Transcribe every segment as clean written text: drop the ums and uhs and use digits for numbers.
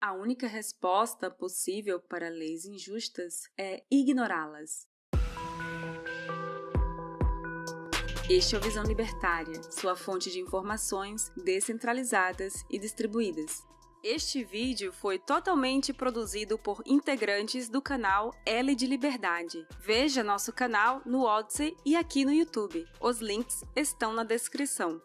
A única resposta possível para leis injustas é ignorá-las. Este é o Visão Libertária, sua fonte de informações descentralizadas e distribuídas. Este vídeo foi totalmente produzido por integrantes do canal L de Liberdade. Veja nosso canal no Odysee e aqui no YouTube. Os links estão na descrição.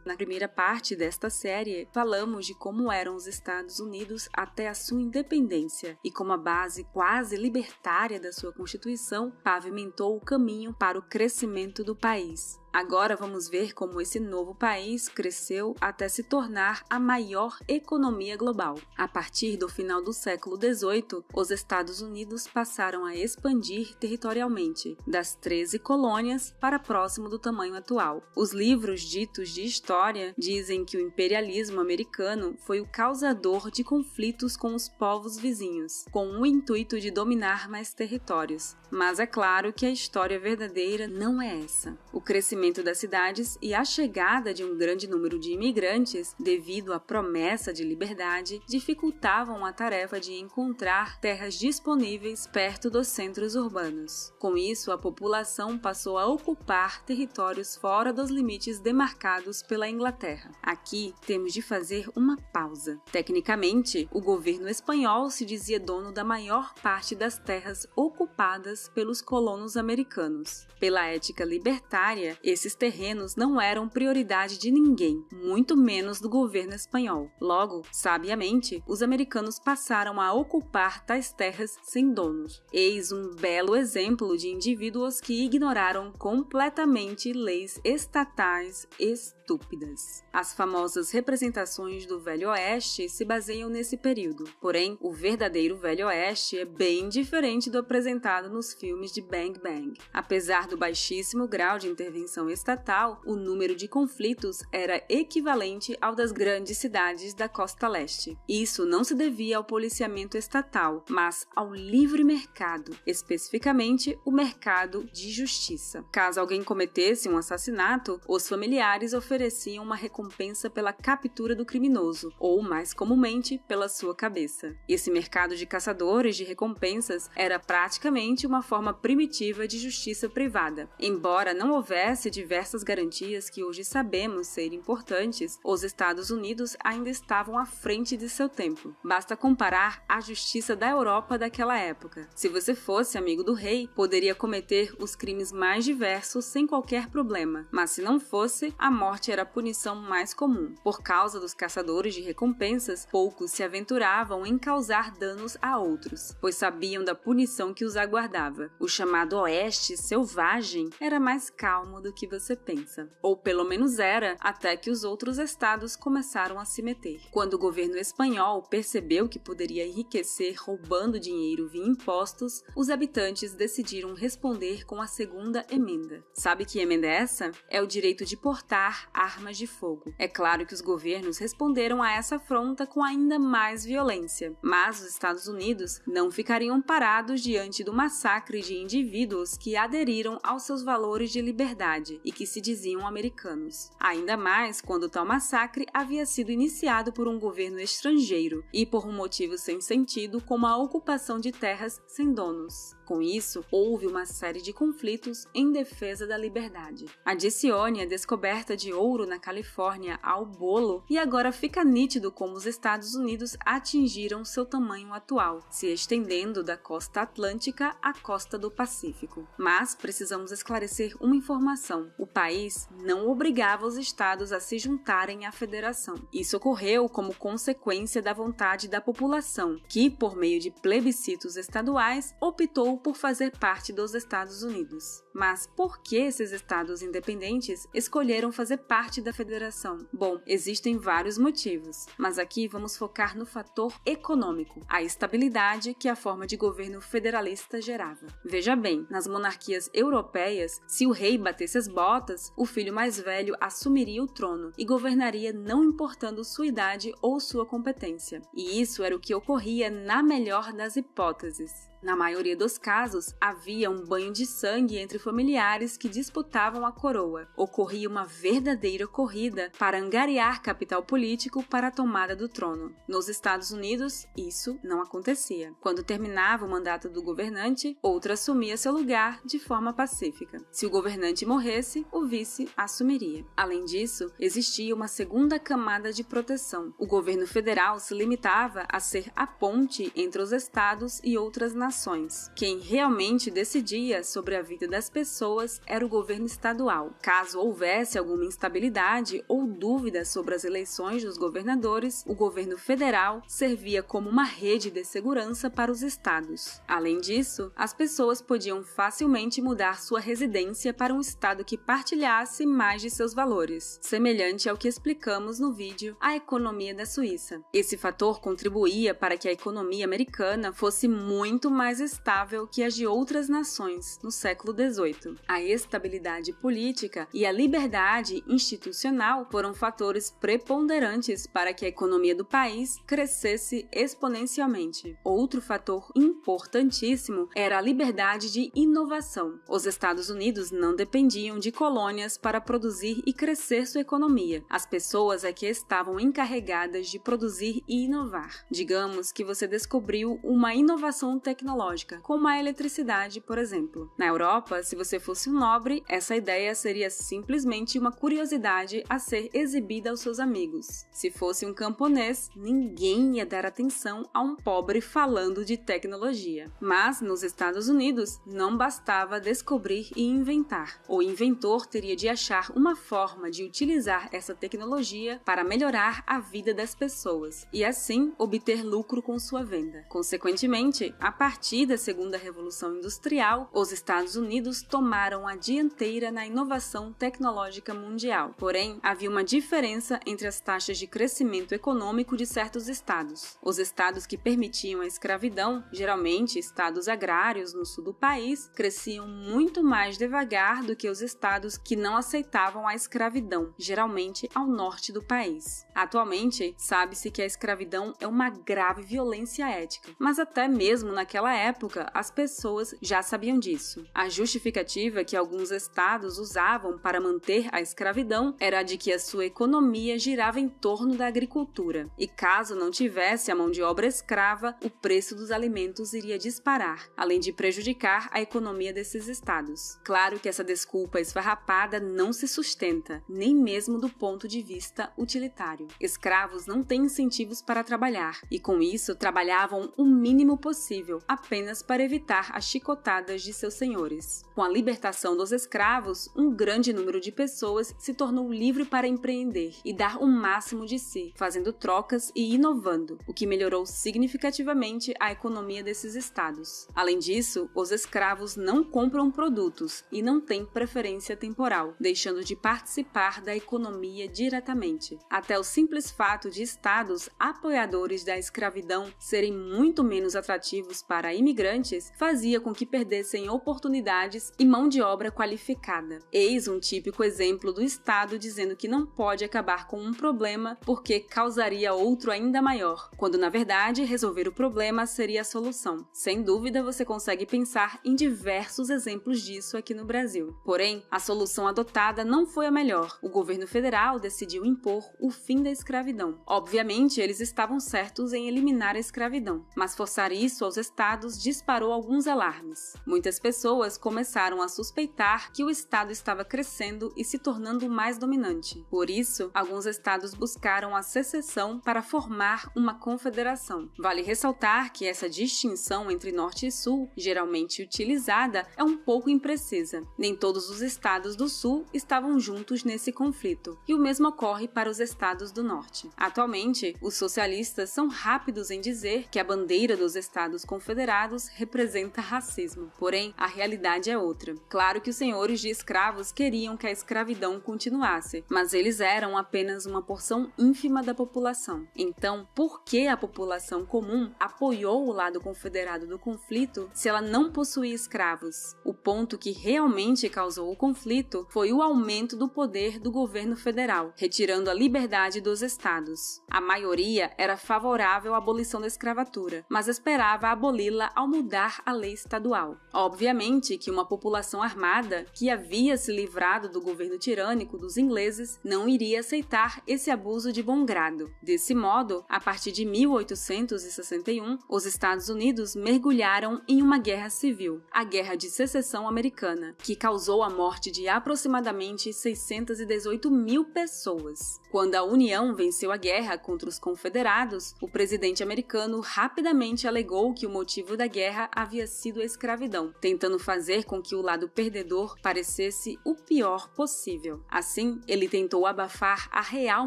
Na primeira parte desta série, falamos de como eram os Estados Unidos até a sua independência e como a base quase libertária da sua Constituição pavimentou o caminho para o crescimento do país. Agora vamos ver como esse novo país cresceu até se tornar a maior economia global. A partir do final do século XVIII, os Estados Unidos passaram a expandir territorialmente, das 13 colônias para próximo do tamanho atual. Os livros ditos de história dizem que o imperialismo americano foi o causador de conflitos com os povos vizinhos, com o intuito de dominar mais territórios. Mas é claro que a história verdadeira não é essa. O crescimento das cidades e a chegada de um grande número de imigrantes, devido à promessa de liberdade, dificultavam a tarefa de encontrar terras disponíveis perto dos centros urbanos. Com isso, a população passou a ocupar territórios fora dos limites demarcados pela Inglaterra. Aqui temos de fazer uma pausa. Tecnicamente, o governo espanhol se dizia dono da maior parte das terras ocupadas pelos colonos americanos. Pela ética libertária, esses terrenos não eram prioridade de ninguém, muito menos do governo espanhol. Logo, sabiamente, os americanos passaram a ocupar tais terras sem donos. Eis um belo exemplo de indivíduos que ignoraram completamente leis estatais estúpidas. As famosas representações do Velho Oeste se baseiam nesse período. Porém, o verdadeiro Velho Oeste é bem diferente do apresentado nos filmes de Bang Bang. Apesar do baixíssimo grau de intervenção estatal, o número de conflitos era equivalente ao das grandes cidades da costa leste. Isso não se devia ao policiamento estatal, mas ao livre mercado, especificamente o mercado de justiça. Caso alguém cometesse um assassinato, os familiares ofereciam uma recompensa pela captura do criminoso, ou, mais comumente, pela sua cabeça. Esse mercado de caçadores de recompensas era praticamente uma forma primitiva de justiça privada. Embora não houvesse diversas garantias que hoje sabemos ser importantes, os Estados Unidos ainda estavam à frente de seu tempo. Basta comparar a justiça da Europa daquela época. Se você fosse amigo do rei, poderia cometer os crimes mais diversos sem qualquer problema, mas se não fosse, a morte era a punição mais comum. Por causa dos caçadores de recompensas, poucos se aventuravam em causar danos a outros, pois sabiam da punição que os aguardava. O chamado Oeste selvagem era mais calmo do que você pensa. Ou pelo menos era, até que os outros estados começaram a se meter. Quando o governo espanhol percebeu que poderia enriquecer roubando dinheiro via impostos, os habitantes decidiram responder com a segunda emenda. Sabe que emenda é essa? É o direito de portar armas de fogo. É claro que os governos responderam a essa afronta com ainda mais violência, mas os Estados Unidos não ficariam parados diante do massacre de indivíduos que aderiram aos seus valores de liberdade e que se diziam americanos. Ainda mais quando tal massacre havia sido iniciado por um governo estrangeiro e por um motivo sem sentido como a ocupação de terras sem donos. Com isso, houve uma série de conflitos em defesa da liberdade. Adicione a descoberta de ouro na Califórnia ao bolo e agora fica nítido como os Estados Unidos atingiram seu tamanho atual, se estendendo da costa atlântica à costa do Pacífico. Mas precisamos esclarecer uma informação: o país não obrigava os estados a se juntarem à federação. Isso ocorreu como consequência da vontade da população, que, por meio de plebiscitos estaduais, optou por fazer parte dos Estados Unidos. Mas por que esses estados independentes escolheram fazer parte da federação? Bom, existem vários motivos, mas aqui vamos focar no fator econômico, a estabilidade que a forma de governo federalista gerava. Veja bem, nas monarquias europeias, se o rei batesse as botas, o filho mais velho assumiria o trono e governaria não importando sua idade ou sua competência. E isso era o que ocorria na melhor das hipóteses. Na maioria dos casos, havia um banho de sangue entre familiares que disputavam a coroa. Ocorria uma verdadeira corrida para angariar capital político para a tomada do trono. Nos Estados Unidos, isso não acontecia. Quando terminava o mandato do governante, outro assumia seu lugar de forma pacífica. Se o governante morresse, o vice assumiria. Além disso, existia uma segunda camada de proteção. O governo federal se limitava a ser a ponte entre os estados e outras nações. Quem realmente decidia sobre a vida das pessoas era o governo estadual. Caso houvesse alguma instabilidade ou dúvida sobre as eleições dos governadores, o governo federal servia como uma rede de segurança para os estados. Além disso, as pessoas podiam facilmente mudar sua residência para um estado que partilhasse mais de seus valores, semelhante ao que explicamos no vídeo A Economia da Suíça. Esse fator contribuía para que a economia americana fosse muito mais estável que as de outras nações no século XVIII. A estabilidade política e a liberdade institucional foram fatores preponderantes para que a economia do país crescesse exponencialmente. Outro fator importantíssimo era a liberdade de inovação. Os Estados Unidos não dependiam de colônias para produzir e crescer sua economia. As pessoas é que estavam encarregadas de produzir e inovar. Digamos que você descobriu uma inovação tecnológica, como a eletricidade, por exemplo. Na Europa, se você fosse um nobre, essa ideia seria simplesmente uma curiosidade a ser exibida aos seus amigos. Se fosse um camponês, ninguém ia dar atenção a um pobre falando de tecnologia. Mas, nos Estados Unidos, não bastava descobrir e inventar. O inventor teria de achar uma forma de utilizar essa tecnologia para melhorar a vida das pessoas e, assim, obter lucro com sua venda. Consequentemente, a partir da Segunda Revolução Industrial, os Estados Unidos tomaram a dianteira na inovação tecnológica mundial. Porém, havia uma diferença entre as taxas de crescimento econômico de certos estados. Os estados que permitiam a escravidão, geralmente estados agrários no sul do país, cresciam muito mais devagar do que os estados que não aceitavam a escravidão, geralmente ao norte do país. Atualmente, sabe-se que a escravidão é uma grave violência ética, mas até mesmo naquela época as pessoas já sabiam disso. A justificativa que alguns estados usavam para manter a escravidão era a de que a sua economia girava em torno da agricultura, e caso não tivesse a mão de obra escrava, o preço dos alimentos iria disparar, além de prejudicar a economia desses estados. Claro que essa desculpa esfarrapada não se sustenta, nem mesmo do ponto de vista utilitário. Escravos não têm incentivos para trabalhar, e com isso trabalhavam o mínimo possível, apenas para evitar as chicotadas de seus senhores. Com a libertação dos escravos, um grande número de pessoas se tornou livre para empreender e dar o máximo de si, fazendo trocas e inovando, o que melhorou significativamente a economia desses estados. Além disso, os escravos não compram produtos e não têm preferência temporal, deixando de participar da economia diretamente. Até o simples fato de estados apoiadores da escravidão serem muito menos atrativos para imigrantes fazia com que perdessem oportunidades e mão de obra qualificada. Eis um típico exemplo do Estado dizendo que não pode acabar com um problema porque causaria outro ainda maior, quando na verdade resolver o problema seria a solução. Sem dúvida você consegue pensar em diversos exemplos disso aqui no Brasil. Porém, a solução adotada não foi a melhor. O governo federal decidiu impor o fim da escravidão. Obviamente, eles estavam certos em eliminar a escravidão, mas forçar isso aos estados disparou alguns alarmes. Muitas pessoas começaram a suspeitar que o estado estava crescendo e se tornando mais dominante. Por isso, alguns estados buscaram a secessão para formar uma confederação. Vale ressaltar que essa distinção entre norte e sul, geralmente utilizada, é um pouco imprecisa. Nem todos os estados do sul estavam juntos nesse conflito, e o mesmo ocorre para os estados do norte. Atualmente, os socialistas são rápidos em dizer que a bandeira dos estados confederados representa racismo. Porém, a realidade é outra. Claro que os senhores de escravos queriam que a escravidão continuasse, mas eles eram apenas uma porção ínfima da população. Então, por que a população comum apoiou o lado confederado do conflito se ela não possuía escravos? O ponto que realmente causou o conflito foi o aumento do poder do governo federal, retirando a liberdade dos estados. A maioria era favorável à abolição da escravatura, mas esperava abolir excluí-la ao mudar a lei estadual. Obviamente que uma população armada, que havia se livrado do governo tirânico dos ingleses, não iria aceitar esse abuso de bom grado. Desse modo, a partir de 1861, os Estados Unidos mergulharam em uma guerra civil, a Guerra de Secessão Americana, que causou a morte de aproximadamente 618 mil pessoas. Quando a União venceu a guerra contra os Confederados, o presidente americano rapidamente alegou que o motivo da guerra havia sido a escravidão, tentando fazer com que o lado perdedor parecesse o pior possível. Assim, ele tentou abafar a real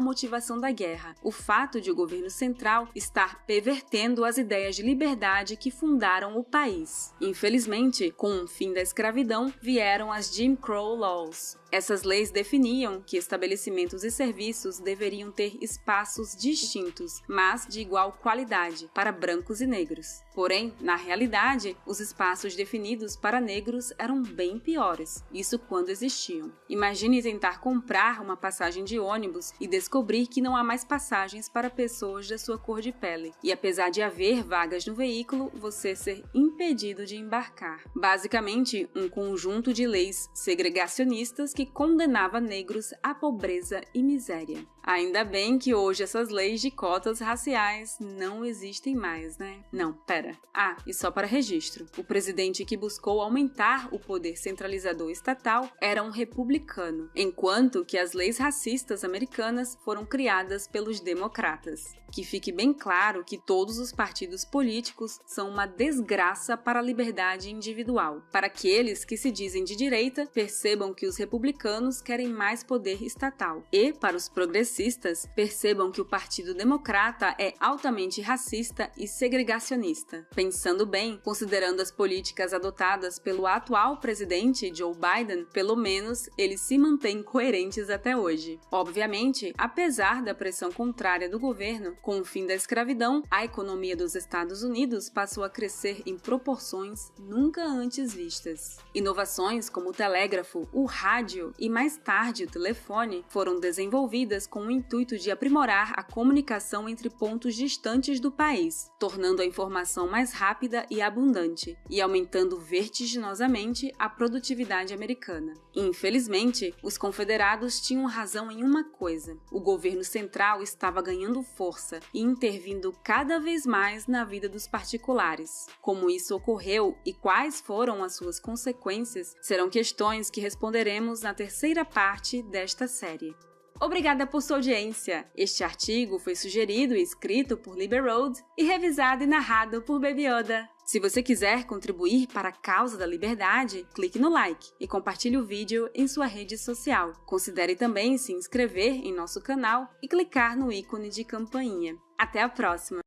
motivação da guerra, o fato de o governo central estar pervertendo as ideias de liberdade que fundaram o país. Infelizmente, com o fim da escravidão, vieram as Jim Crow Laws. Essas leis definiam que estabelecimentos e serviços deveriam ter espaços distintos, mas de igual qualidade, para brancos e negros. Porém, na realidade, os espaços definidos para negros eram bem piores, isso quando existiam. Imagine tentar comprar uma passagem de ônibus e descobrir que não há mais passagens para pessoas da sua cor de pele, e apesar de haver vagas no veículo, você ser impedido de embarcar. Basicamente, um conjunto de leis segregacionistas que condenava negros à pobreza e miséria. Ainda bem que hoje essas leis de cotas raciais não existem mais, né? Não, pera. E só para registro, o presidente que buscou aumentar o poder centralizador estatal era um republicano, enquanto que as leis racistas americanas foram criadas pelos democratas. Que fique bem claro que todos os partidos políticos são uma desgraça para a liberdade individual. Para aqueles que se dizem de direita, percebam que os republicanos querem mais poder estatal. E, para os progressistas, percebam que o Partido Democrata é altamente racista e segregacionista. Pensando bem, considerando as políticas adotadas pelo atual presidente Joe Biden, pelo menos eles se mantêm coerentes até hoje. Obviamente, apesar da pressão contrária do governo, com o fim da escravidão, a economia dos Estados Unidos passou a crescer em proporções nunca antes vistas. Inovações como o telégrafo, o rádio e mais tarde o telefone foram desenvolvidas com o intuito de aprimorar a comunicação entre pontos distantes do país, tornando a informação mais rápida e abundante e aumentando vertiginosamente a produtividade americana. Infelizmente, os confederados tinham razão em uma coisa: o governo central estava ganhando força e intervindo cada vez mais na vida dos particulares. Como isso ocorreu e quais foram as suas consequências serão questões que responderemos na terceira parte desta série. Obrigada por sua audiência! Este artigo foi sugerido e escrito por Liber Road e revisado e narrado por Baby Yoda. Se você quiser contribuir para a causa da liberdade, clique no like e compartilhe o vídeo em sua rede social. Considere também se inscrever em nosso canal e clicar no ícone de campainha. Até a próxima!